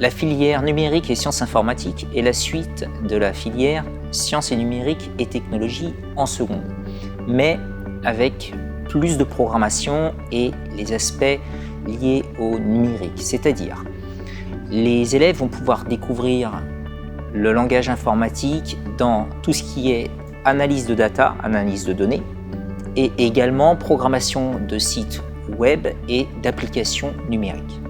La filière numérique et sciences informatiques est la suite de la filière sciences et numériques et technologies en seconde, mais avec plus de programmation et les aspects liés au numérique, c'est-à-dire les élèves vont pouvoir découvrir le langage informatique dans tout ce qui est analyse de data, analyse de données, et également programmation de sites web et d'applications numériques.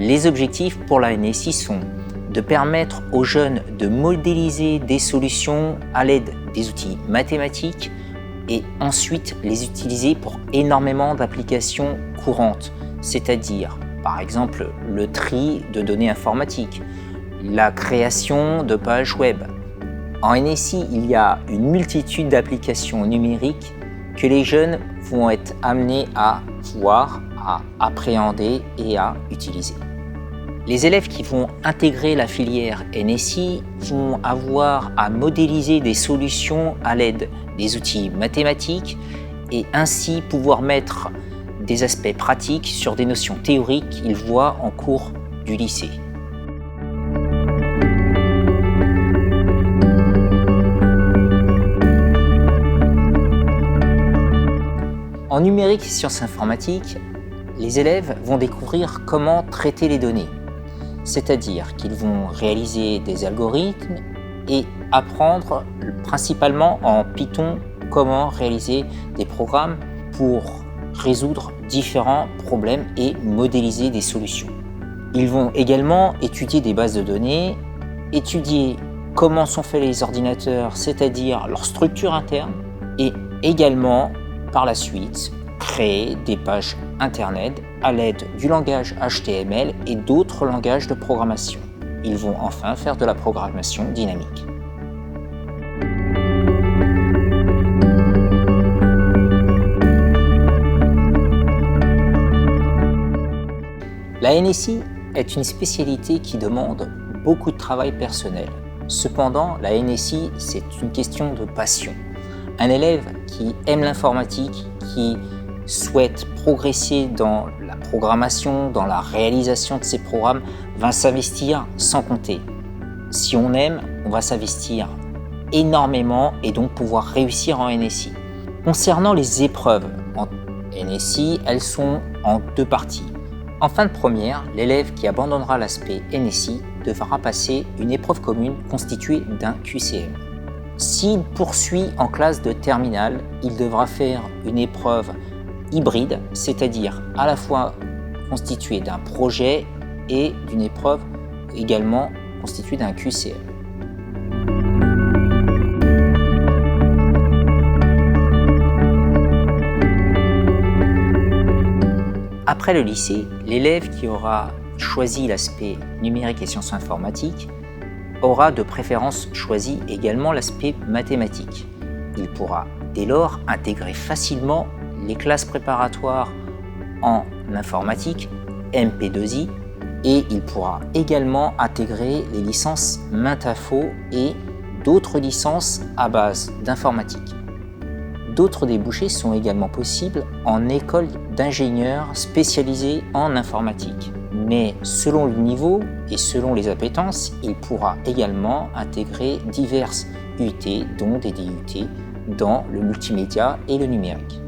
Les objectifs pour la NSI sont de permettre aux jeunes de modéliser des solutions à l'aide des outils mathématiques et ensuite les utiliser pour énormément d'applications courantes, c'est-à-dire par exemple le tri de données informatiques, la création de pages web. En NSI, il y a une multitude d'applications numériques que les jeunes vont être amenés à voir, à appréhender et à utiliser. Les élèves qui vont intégrer la filière NSI vont avoir à modéliser des solutions à l'aide des outils mathématiques et ainsi pouvoir mettre des aspects pratiques sur des notions théoriques qu'ils voient en cours du lycée. En numérique et sciences informatiques, les élèves vont découvrir comment traiter les données. C'est-à-dire qu'ils vont réaliser des algorithmes et apprendre principalement en Python comment réaliser des programmes pour résoudre différents problèmes et modéliser des solutions. Ils vont également étudier des bases de données, étudier comment sont faits les ordinateurs, c'est-à-dire leur structure interne, et également par la suite créer des pages Internet à l'aide du langage HTML et d'autres langages de programmation. Ils vont enfin faire de la programmation dynamique. La NSI est une spécialité qui demande beaucoup de travail personnel. Cependant, la NSI, c'est une question de passion. Un élève qui aime l'informatique, qui souhaite progresser dans la programmation, dans la réalisation de ses programmes, va s'investir sans compter. Si on aime, on va s'investir énormément et donc pouvoir réussir en NSI. Concernant les épreuves en NSI, elles sont en deux parties. En fin de première, l'élève qui abandonnera l'aspect NSI devra passer une épreuve commune constituée d'un QCM. S'il poursuit en classe de terminale, il devra faire une épreuve hybride, c'est-à-dire à la fois constituée d'un projet et d'une épreuve également constituée d'un QCM. Après le lycée, l'élève qui aura choisi l'aspect numérique et sciences informatiques aura de préférence choisi également l'aspect mathématique. Il pourra dès lors intégrer facilement les classes préparatoires en informatique, MP2I, et il pourra également intégrer les licences Maintafo et d'autres licences à base d'informatique. D'autres débouchés sont également possibles en école d'ingénieurs spécialisés en informatique. Mais selon le niveau et selon les appétences, il pourra également intégrer diverses UT, dont des DUT, dans le multimédia et le numérique.